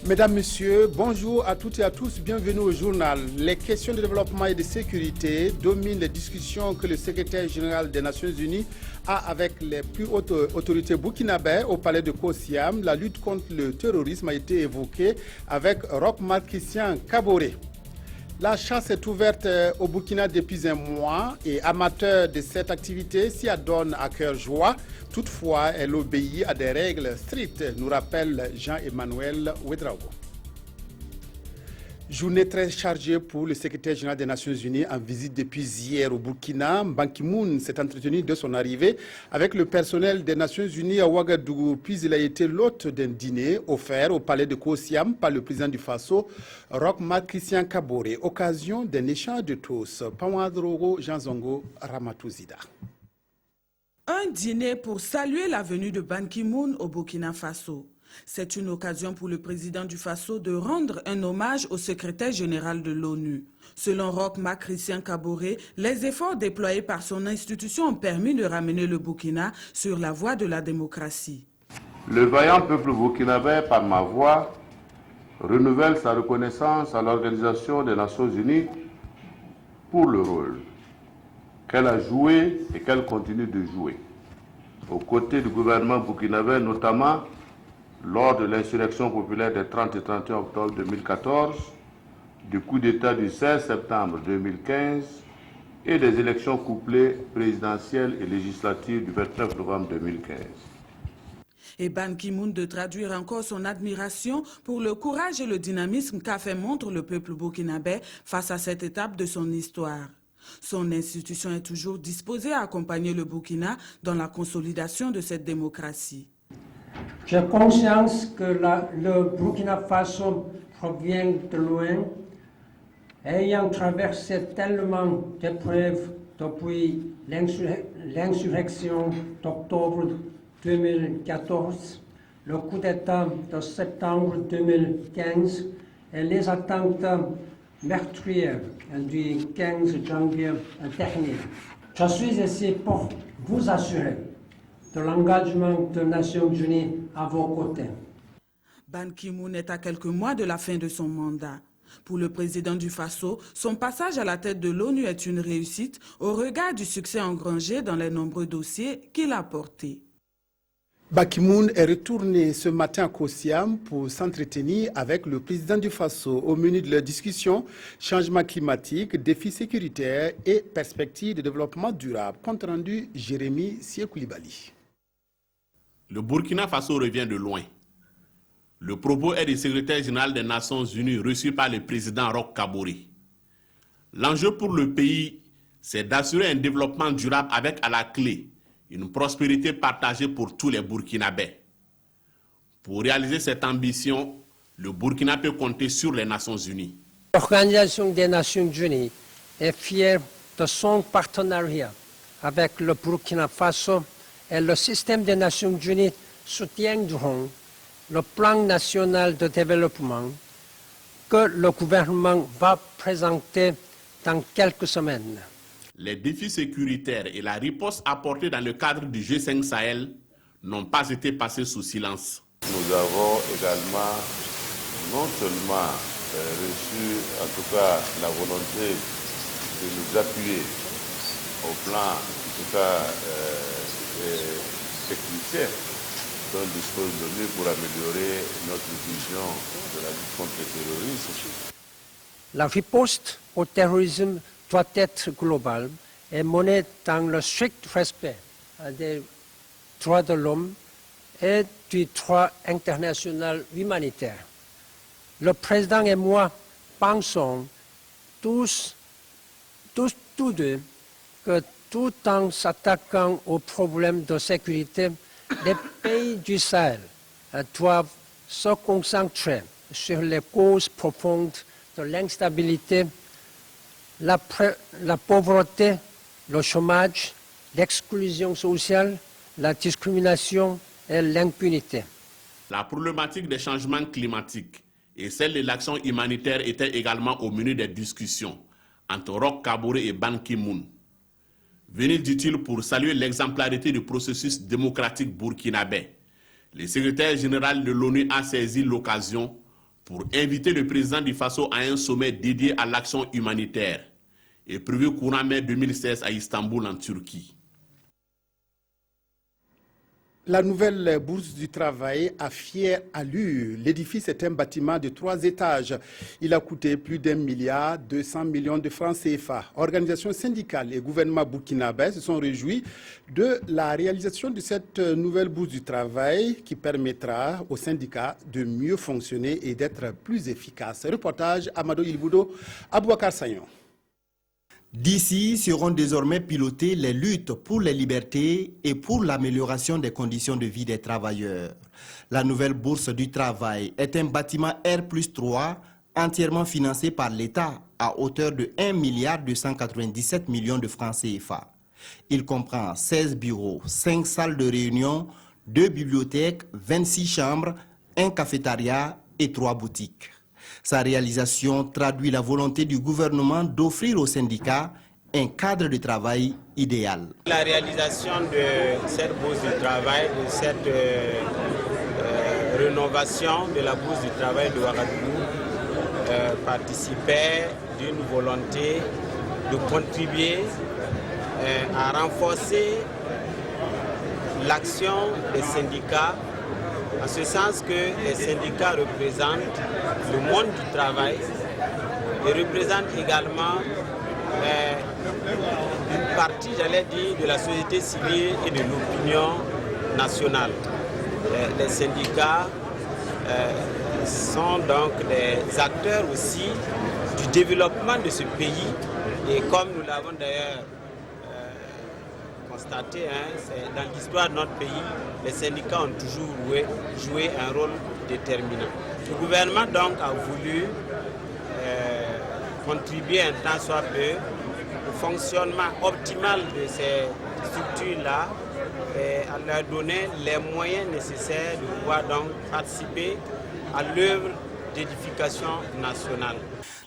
Mesdames, Messieurs, bonjour à toutes et à tous, bienvenue au journal. Les questions de développement et de sécurité dominent les discussions que le secrétaire général des Nations Unies a avec les plus hautes autorités burkinabè au palais de Kosiam. La lutte contre le terrorisme a été évoquée avec Roch Marc Christian Kaboré. La chasse est ouverte au Burkina depuis un mois et amateurs de cette activité s'y adonnent à cœur joie. Toutefois, elle obéit à des règles strictes, nous rappelle Jean-Emmanuel Ouedraogo. Journée très chargée pour le secrétaire général des Nations Unies en visite depuis hier au Burkina. Ban Ki-moon s'est entretenu de son arrivée avec le personnel des Nations Unies à Ouagadougou. Puis il a été l'hôte d'un dîner offert au palais de Kosiam par le président du Faso, Roch Marc Christian Kaboré. Occasion d'un échange de tous. Pawadrogo Jean Zongo Ramatouzida. Un dîner pour saluer la venue de Ban Ki-moon au Burkina Faso. C'est une occasion pour le président du Faso de rendre un hommage au secrétaire général de l'ONU. Selon Roch Marc Christian Kaboré, les efforts déployés par son institution ont permis de ramener le Burkina sur la voie de la démocratie. Le vaillant peuple burkinabè, par ma voix, renouvelle sa reconnaissance à l'Organisation des Nations Unies pour le rôle qu'elle a joué et qu'elle continue de jouer aux côtés du gouvernement burkinabè, notamment lors de l'insurrection populaire des 30 et 31 octobre 2014, du coup d'État du 16 septembre 2015 et des élections couplées présidentielles et législatives du 29 novembre 2015. Et Ban Ki-moon de traduire encore son admiration pour le courage et le dynamisme qu'a fait montre le peuple burkinabè face à cette étape de son histoire. Son institution est toujours disposée à accompagner le Burkina dans la consolidation de cette démocratie. J'ai conscience que le Burkina Faso provient de loin, ayant traversé tellement d'épreuves depuis l'insurrection d'octobre 2014, le coup d'État de septembre 2015 et les attentats meurtriers du 15 janvier dernier. Je suis ici pour vous assurer de l'engagement des Nations Unies à vos côtés. Ban Ki-moon est à quelques mois de la fin de son mandat. Pour le président du Faso, son passage à la tête de l'ONU est une réussite au regard du succès engrangé dans les nombreux dossiers qu'il a portés. Ban Ki-moon est retourné ce matin à Kosiam pour s'entretenir avec le président du Faso au menu de leur discussion changement climatique, défis sécuritaires et perspectives de développement durable. Compte rendu Jérémy Siekoulibaly. Le Burkina Faso revient de loin. Le propos est du secrétaire général des Nations Unies reçu par le président Roch Kaboré. L'enjeu pour le pays, c'est d'assurer un développement durable avec à la clé une prospérité partagée pour tous les Burkinabés. Pour réaliser cette ambition, le Burkina peut compter sur les Nations Unies. L'Organisation des Nations Unies est fière de son partenariat avec le Burkina Faso et le système des Nations Unies soutiendront le plan national de développement que le gouvernement va présenter dans quelques semaines. Les défis sécuritaires et la riposte apportée dans le cadre du G5 Sahel n'ont pas été passés sous silence. Nous avons également non seulement reçu en tout cas la volonté de nous appuyer au plan en tout cas sécuritaire dont dispose l'ONU pour améliorer notre vision de la lutte contre le terrorisme. La riposte au terrorisme doit être globale et menée dans le strict respect des droits de l'homme et du droit international humanitaire. Le président et moi pensons tous deux que tout en s'attaquant aux problèmes de sécurité, les pays du Sahel doivent se concentrer sur les causes profondes de l'instabilité, la pauvreté, le chômage, l'exclusion sociale, la discrimination et l'impunité. La problématique des changements climatiques et celle de l'action humanitaire étaient également au menu des discussions entre Roch Kaboré et Ban Ki-moon. Venu, dit-il, pour saluer l'exemplarité du processus démocratique burkinabé. Le secrétaire général de l'ONU a saisi l'occasion pour inviter le président du Faso à un sommet dédié à l'action humanitaire est prévu courant mai 2016 à Istanbul, en Turquie. La nouvelle bourse du travail a fière allure. L'édifice est un bâtiment de 3 étages. Il a coûté plus d'1,2 milliard de francs CFA. Organisations syndicales et gouvernement burkinabé se sont réjouis de la réalisation de cette nouvelle bourse du travail qui permettra aux syndicats de mieux fonctionner et d'être plus efficaces. Reportage Amadou Ilboudo, Abouakar Sagnon. D'ici seront désormais pilotées les luttes pour les libertés et pour l'amélioration des conditions de vie des travailleurs. La nouvelle bourse du travail est un bâtiment R+3 entièrement financé par l'État à hauteur de 1,297 milliard de francs CFA. Il comprend 16 bureaux, 5 salles de réunion, 2 bibliothèques, 26 chambres, un cafétéria et 3 boutiques. Sa réalisation traduit la volonté du gouvernement d'offrir aux syndicats un cadre de travail idéal. La réalisation de cette bourse du travail, de cette rénovation de la bourse du travail de Ouagadougou participait d'une volonté de contribuer à renforcer l'action des syndicats, en ce sens que les syndicats représentent le monde du travail et représentent également une partie, j'allais dire, de la société civile et de l'opinion nationale. Les syndicats sont donc des acteurs aussi du développement de ce pays et comme nous l'avons d'ailleurs constaté, dans l'histoire de notre pays, les syndicats ont toujours joué un rôle déterminant. Le gouvernement donc a voulu contribuer un tant soit peu au fonctionnement optimal de ces structures-là et à leur donner les moyens nécessaires de pouvoir donc participer à l'œuvre d'édification nationale.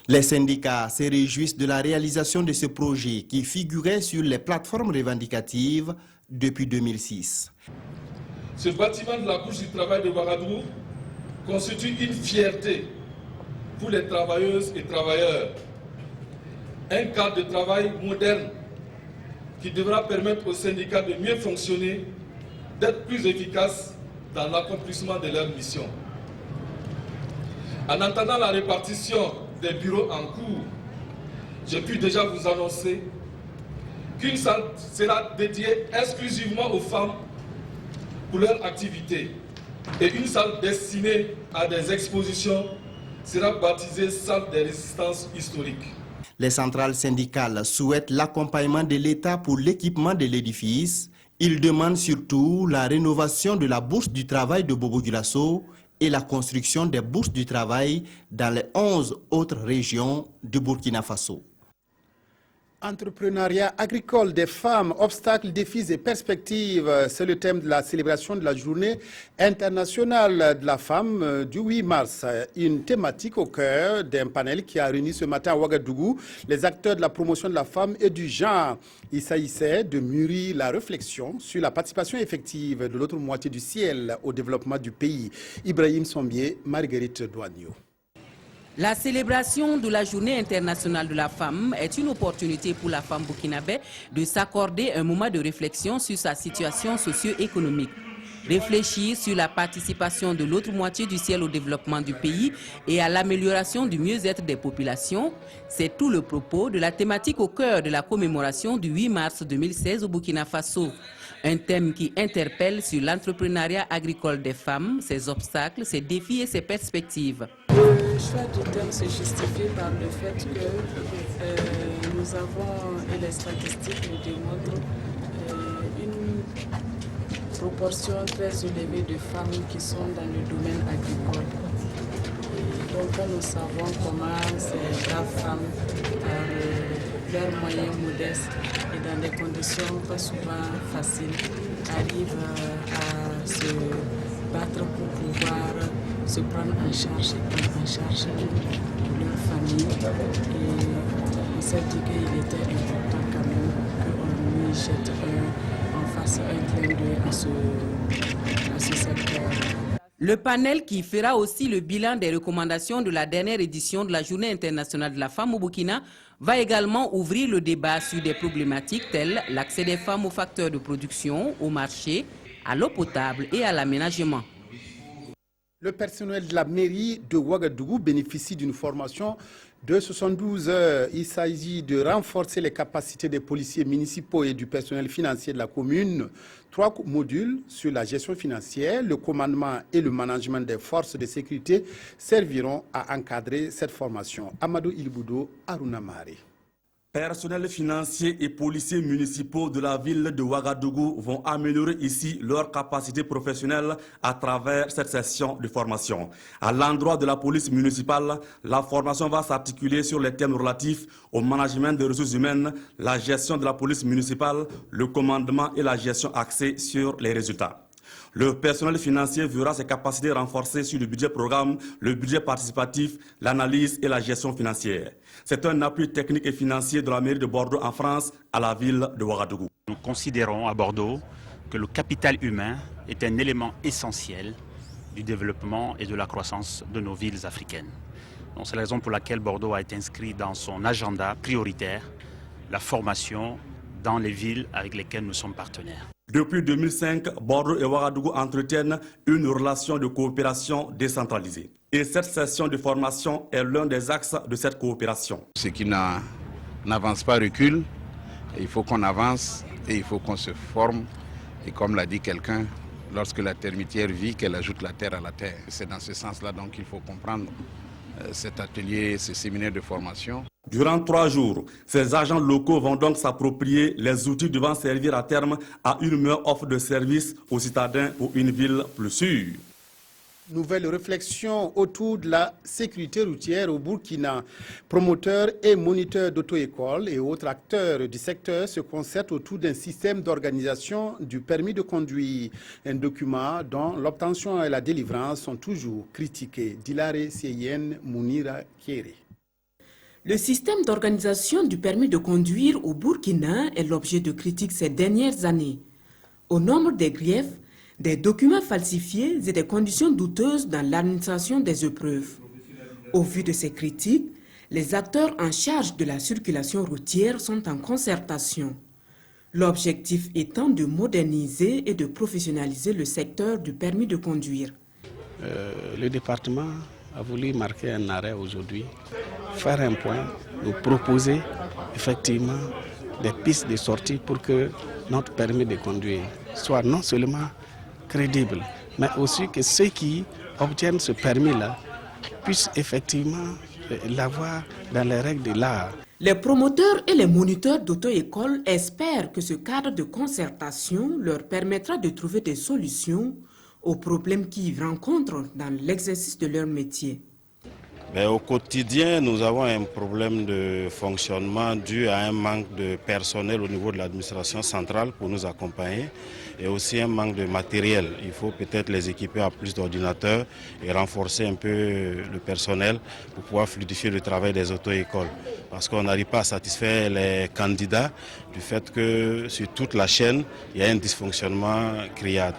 Les syndicats se réjouissent de la réalisation de ce projet qui figurait sur les plateformes revendicatives depuis 2006. Ce bâtiment de la bourse du travail de Ouagadougou constitue une fierté pour les travailleuses et travailleurs. Un cadre de travail moderne qui devra permettre aux syndicats de mieux fonctionner, d'être plus efficaces dans l'accomplissement de leur mission. En attendant la répartition des bureaux en cours, j'ai pu déjà vous annoncer qu'une salle sera dédiée exclusivement aux femmes pour leur activité et une salle destinée à des expositions sera baptisée salle des résistances historiques. Les centrales syndicales souhaitent l'accompagnement de l'État pour l'équipement de l'édifice. Ils demandent surtout la rénovation de la bourse du travail de Bobo-Dioulasso et la construction des bourses du travail dans les 11 autres régions du Burkina Faso. Entrepreneuriat agricole des femmes, obstacles, défis et perspectives, c'est le thème de la célébration de la journée internationale de la femme du 8 mars. Une thématique au cœur d'un panel qui a réuni ce matin à Ouagadougou les acteurs de la promotion de la femme et du genre. Il s'agissait de mûrir la réflexion sur la participation effective de l'autre moitié du ciel au développement du pays. Ibrahim Sombier, Marguerite Douagno. La célébration de la Journée internationale de la femme est une opportunité pour la femme burkinabé de s'accorder un moment de réflexion sur sa situation socio-économique. Réfléchir sur la participation de l'autre moitié du ciel au développement du pays et à l'amélioration du mieux-être des populations, c'est tout le propos de la thématique au cœur de la commémoration du 8 mars 2016 au Burkina Faso. Un thème qui interpelle sur l'entrepreneuriat agricole des femmes, ses obstacles, ses défis et ses perspectives. Le choix du thème se justifie par le fait que nous avons, et les statistiques le démontrent, une proportion très élevée de femmes qui sont dans le domaine agricole. Et donc nous savons comment ces braves femmes, par leurs moyens modestes et dans des conditions pas souvent faciles, arrivent à se battre pour pouvoir se prendre en charge et prendre en charge leur famille. Et on s'est dit qu'il était important quand même qu'on lui jette on fasse un clin d'œil à ce secteur. Le panel qui fera aussi le bilan des recommandations de la dernière édition de la Journée internationale de la femme au Burkina va également ouvrir le débat sur des problématiques telles l'accès des femmes aux facteurs de production, au marché, à l'eau potable et à l'aménagement. Le personnel de la mairie de Ouagadougou bénéficie d'une formation de 72 heures. Il s'agit de renforcer les capacités des policiers municipaux et du personnel financier de la commune. 3 modules sur la gestion financière, le commandement et le management des forces de sécurité serviront à encadrer cette formation. Amadou Ilboudo, Aruna Mare. Personnels financiers et policiers municipaux de la ville de Ouagadougou vont améliorer ici leurs capacités professionnelles à travers cette session de formation. À l'endroit de la police municipale, la formation va s'articuler sur les thèmes relatifs au management des ressources humaines, la gestion de la police municipale, le commandement et la gestion axée sur les résultats. Le personnel financier verra ses capacités renforcées sur le budget programme, le budget participatif, l'analyse et la gestion financière. C'est un appui technique et financier de la mairie de Bordeaux en France à la ville de Ouagadougou. Nous considérons à Bordeaux que le capital humain est un élément essentiel du développement et de la croissance de nos villes africaines. C'est la raison pour laquelle Bordeaux a été inscrit dans son agenda prioritaire la formation dans les villes avec lesquelles nous sommes partenaires. Depuis 2005, Bordeaux et Ouagadougou entretiennent une relation de coopération décentralisée. Et cette session de formation est l'un des axes de cette coopération. Ce qui n'avance pas recule, il faut qu'on avance et il faut qu'on se forme. Et comme l'a dit quelqu'un, lorsque la termitière vit, qu'elle ajoute la terre à la terre. C'est dans ce sens-là donc qu'il faut comprendre cet atelier, ce séminaire de formation. Durant 3 jours, ces agents locaux vont donc s'approprier les outils devant servir à terme à une meilleure offre de services aux citadins pour une ville plus sûre. Nouvelle réflexion autour de la sécurité routière au Burkina. Promoteurs et moniteurs d'auto-école et autres acteurs du secteur se concertent autour d'un système d'organisation du permis de conduire. Un document dont l'obtention et la délivrance sont toujours critiqués. Dilare Sieyen Mounira Kéré. Le système d'organisation du permis de conduire au Burkina est l'objet de critiques ces dernières années. Au nombre des griefs, des documents falsifiés et des conditions douteuses dans l'administration des épreuves. Au vu de ces critiques, les acteurs en charge de la circulation routière sont en concertation. L'objectif étant de moderniser et de professionnaliser le secteur du permis de conduire. Le département a voulu marquer un arrêt aujourd'hui, faire un point, nous proposer effectivement des pistes de sortie pour que notre permis de conduire soit non seulement crédible, mais aussi que ceux qui obtiennent ce permis-là puissent effectivement l'avoir dans les règles de l'art. Les promoteurs et les moniteurs d'auto-école espèrent que ce cadre de concertation leur permettra de trouver des solutions aux problèmes qu'ils rencontrent dans l'exercice de leur métier. Au quotidien, nous avons un problème de fonctionnement dû à un manque de personnel au niveau de l'administration centrale pour nous accompagner et aussi un manque de matériel. Il faut peut-être les équiper à plus d'ordinateurs et renforcer un peu le personnel pour pouvoir fluidifier le travail des auto-écoles. Parce qu'on n'arrive pas à satisfaire les candidats du fait que sur toute la chaîne, il y a un dysfonctionnement criard.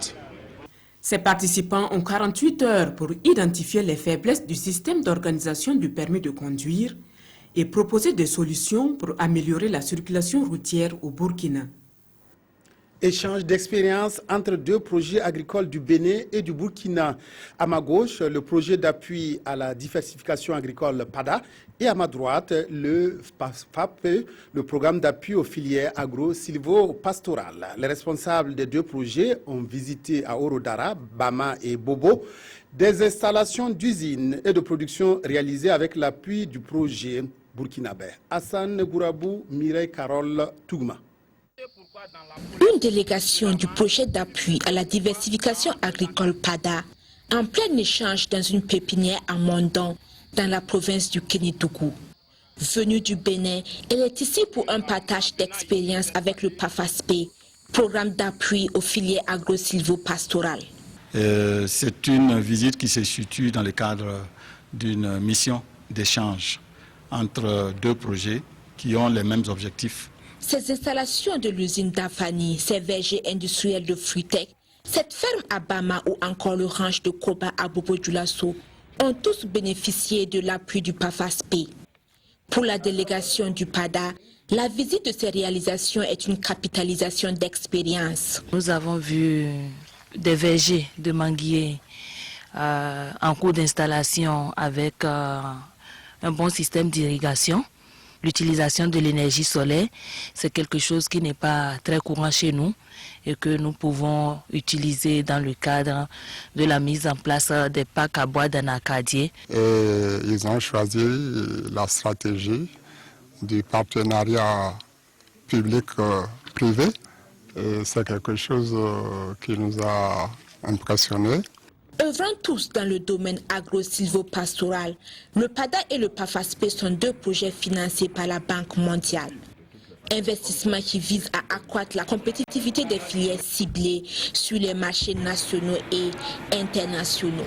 Ces participants ont 48 heures pour identifier les faiblesses du système d'organisation du permis de conduire et proposer des solutions pour améliorer la circulation routière au Burkina. Échange d'expériences entre 2 projets agricoles du Bénin et du Burkina. À ma gauche, le projet d'appui à la diversification agricole PADA et à ma droite, le FAPE, le programme d'appui aux filières agro-silvo-pastorales. Les responsables des 2 projets ont visité à Orodara, Bama et Bobo des installations d'usines et de production réalisées avec l'appui du projet burkinabé. Hassan Gourabou, Mireille Carole, Tougma. Une délégation du projet d'appui à la diversification agricole PADA en plein échange dans une pépinière à Mondon, dans la province du Kénidougou. Venue du Bénin, elle est ici pour un partage d'expérience avec le PAFASP, programme d'appui aux filières agro-silvo-pastorales. C'est une visite qui se situe dans le cadre d'une mission d'échange entre 2 projets qui ont les mêmes objectifs. Ces installations de l'usine d'Afani, ces vergers industriels de Fruitec, Cette ferme à Bama ou encore le ranch de Koba à Bobo-Dioulasso ont tous bénéficié de l'appui du PAFASP. Pour la délégation du PADA, la visite de ces réalisations est une capitalisation d'expérience. Nous avons vu des vergers de manguiers en cours d'installation avec un bon système d'irrigation. L'utilisation de l'énergie solaire, c'est quelque chose qui n'est pas très courant chez nous et que nous pouvons utiliser dans le cadre de la mise en place des parcs à bois d'Anacadier. Ils ont choisi la stratégie du partenariat public-privé. C'est quelque chose qui nous a impressionnés. Œuvrant tous dans le domaine agro-silvopastoral, le PADA et le PAFASP sont deux projets financés par la Banque mondiale. Investissement qui vise à accroître la compétitivité des filières ciblées sur les marchés nationaux et internationaux.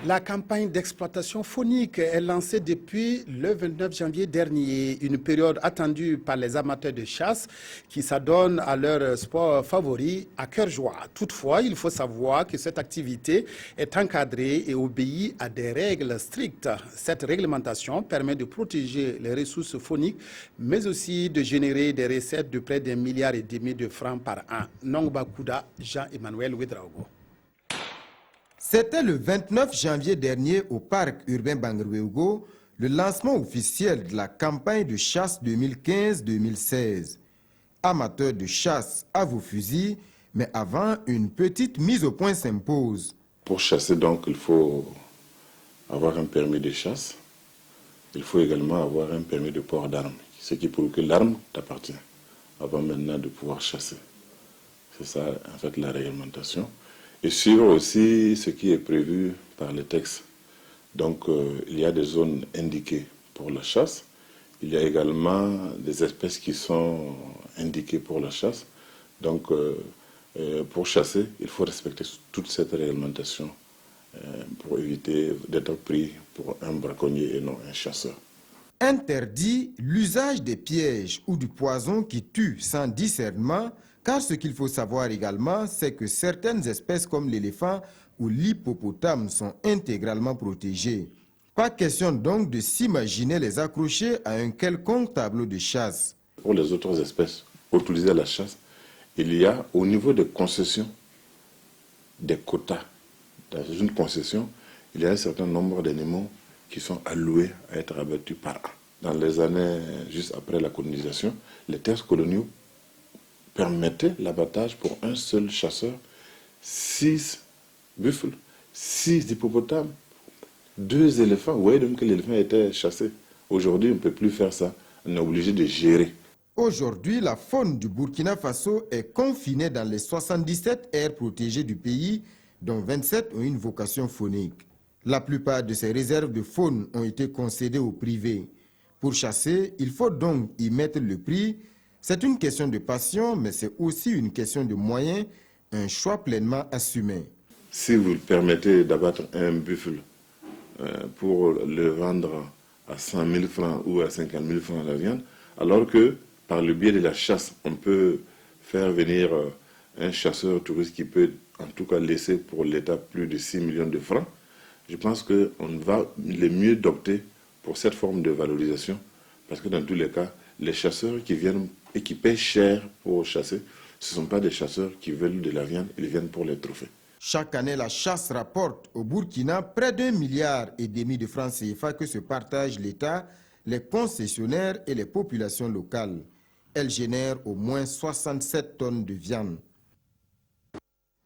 La campagne d'exploitation faunique est lancée depuis le 29 janvier dernier, une période attendue par les amateurs de chasse qui s'adonnent à leur sport favori à cœur joie. Toutefois, il faut savoir que cette activité est encadrée et obéit à des règles strictes. Cette réglementation permet de protéger les ressources fauniques, mais aussi de générer des recettes de près d'1,5 milliard de francs par an. Nongba Kouda, Jean-Emmanuel Ouedraogo. C'était le 29 janvier dernier au parc urbain Bangrewego, le lancement officiel de la campagne de chasse 2015-2016. Amateurs de chasse, à vos fusils, mais avant, une petite mise au point s'impose. Pour chasser, donc, il faut avoir un permis de chasse. Il faut également avoir un permis de port d'armes, ce qui prouve que l'arme t'appartient, avant maintenant de pouvoir chasser. C'est ça, en fait, la réglementation. Et suivre aussi ce qui est prévu par les textes. Donc, il y a des zones indiquées pour la chasse. Il y a également des espèces qui sont indiquées pour la chasse. Donc, pour chasser, il faut respecter toute cette réglementation pour éviter d'être pris pour un braconnier et non un chasseur. Interdit l'usage des pièges ou du poison qui tue sans discernement, car ce qu'il faut savoir également, c'est que certaines espèces comme l'éléphant ou l'hippopotame sont intégralement protégées. Pas question donc de s'imaginer les accrocher à un quelconque tableau de chasse. Pour les autres espèces autorisées à la chasse, il y a au niveau des concessions des quotas. Dans une concession, il y a un certain nombre d'animaux qui sont alloués à être abattus par an. Dans les années juste après la colonisation, les terres coloniaux permettait l'abattage pour un seul chasseur, 6 buffles, 6 hippopotames, 2 éléphants. Vous voyez donc que l'éléphant était chassé. Aujourd'hui, on ne peut plus faire ça. On est obligé de gérer. Aujourd'hui, la faune du Burkina Faso est confinée dans les 77 aires protégées du pays, dont 27 ont une vocation faunique. La plupart de ces réserves de faune ont été concédées au privé. Pour chasser, il faut donc y mettre le prix. C'est une question de passion, mais c'est aussi une question de moyens, un choix pleinement assumé. Si vous permettez d'abattre un buffle pour le vendre à 100 000 francs ou à 50 000 francs la viande, alors que par le biais de la chasse, on peut faire venir un chasseur touriste qui peut en tout cas laisser pour l'État plus de 6 millions de francs, je pense qu'on va le mieux d'opter pour cette forme de valorisation, parce que dans tous les cas, les chasseurs qui viennent et qui paient cher pour chasser, ce ne sont pas des chasseurs qui veulent de la viande, ils viennent pour les trophées. Chaque année, la chasse rapporte au Burkina près d'1,5 milliard de francs CFA que se partagent l'État, les concessionnaires et les populations locales. Elle génère au moins 67 tonnes de viande.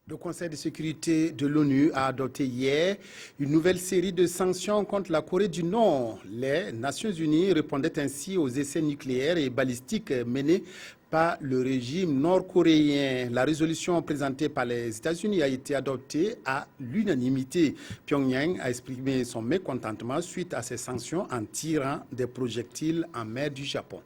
Le Conseil de sécurité de l'ONU a adopté hier une nouvelle série de sanctions contre la Corée du Nord. Les Nations Unies répondaient ainsi aux essais nucléaires et balistiques menés par le régime nord-coréen. La résolution présentée par les États-Unis a été adoptée à l'unanimité. Pyongyang a exprimé son mécontentement suite à ces sanctions en tirant des projectiles en mer du Japon.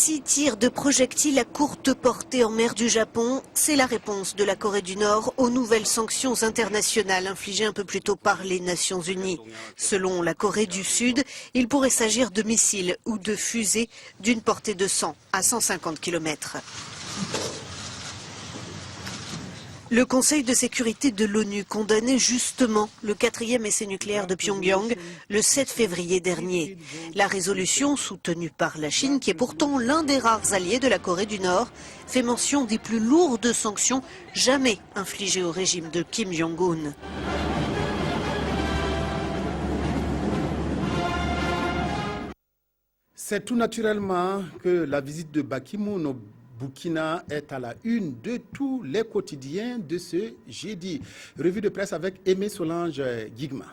6 tirs de projectiles à courte portée en mer du Japon, c'est la réponse de la Corée du Nord aux nouvelles sanctions internationales infligées un peu plus tôt par les Nations Unies. Selon la Corée du Sud, il pourrait s'agir de missiles ou de fusées d'une portée de 100 à 150 km. Le Conseil de sécurité de l'ONU condamnait justement le 4e essai nucléaire de Pyongyang le 7 février dernier. La résolution, soutenue par la Chine, qui est pourtant l'un des rares alliés de la Corée du Nord, fait mention des plus lourdes sanctions jamais infligées au régime de Kim Jong-un. C'est tout naturellement que la visite de Ban Ki-moon au Burkina est à la une de tous les quotidiens de ce jeudi. Revue de presse avec Aimé Solange Guigma.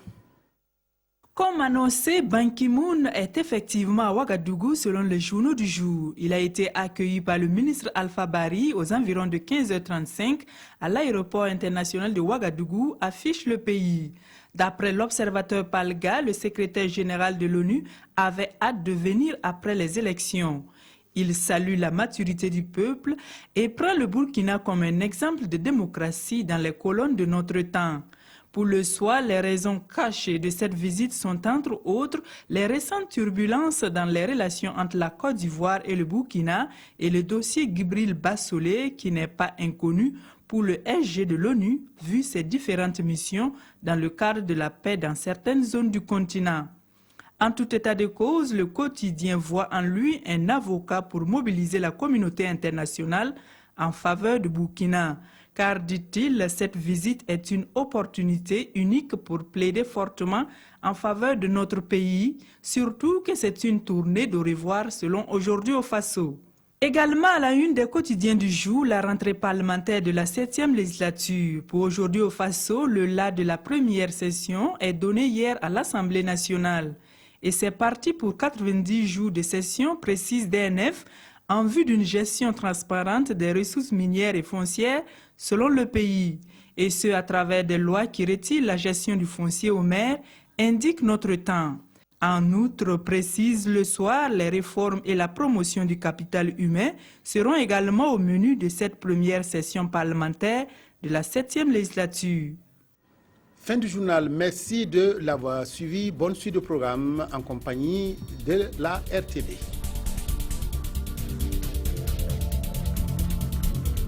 Comme annoncé, Ban Ki-moon est effectivement à Ouagadougou selon les journaux du jour. Il a été accueilli par le ministre Alpha Bari aux environs de 15h35 à l'aéroport international de Ouagadougou, affiche le pays. D'après l'observateur Palga, le secrétaire général de l'ONU avait hâte de venir après les élections. Il salue la maturité du peuple et prend le Burkina comme un exemple de démocratie dans les colonnes de notre temps. Pour le soir, les raisons cachées de cette visite sont entre autres les récentes turbulences dans les relations entre la Côte d'Ivoire et le Burkina et le dossier Gibril Bassolé qui n'est pas inconnu pour le SG de l'ONU vu ses différentes missions dans le cadre de la paix dans certaines zones du continent. En tout état de cause, le quotidien voit en lui un avocat pour mobiliser la communauté internationale en faveur du Burkina. Car, dit-il, cette visite est une opportunité unique pour plaider fortement en faveur de notre pays, surtout que c'est une tournée d'au revoir selon Aujourd'hui au Faso. Également à la une des quotidiens du jour, la rentrée parlementaire de la 7e législature. Pour Aujourd'hui au Faso, le la de la première session est donné hier à l'Assemblée nationale. Et c'est parti pour 90 jours de session, précise DNF, en vue d'une gestion transparente des ressources minières et foncières selon le pays. Et ce, à travers des lois qui retirent la gestion du foncier aux maires, indique notre temps. En outre, précise le soir, les réformes et la promotion du capital humain seront également au menu de cette première session parlementaire de la 7e législature. Fin du journal, merci de l'avoir suivi. Bonne suite de programme en compagnie de la RTD.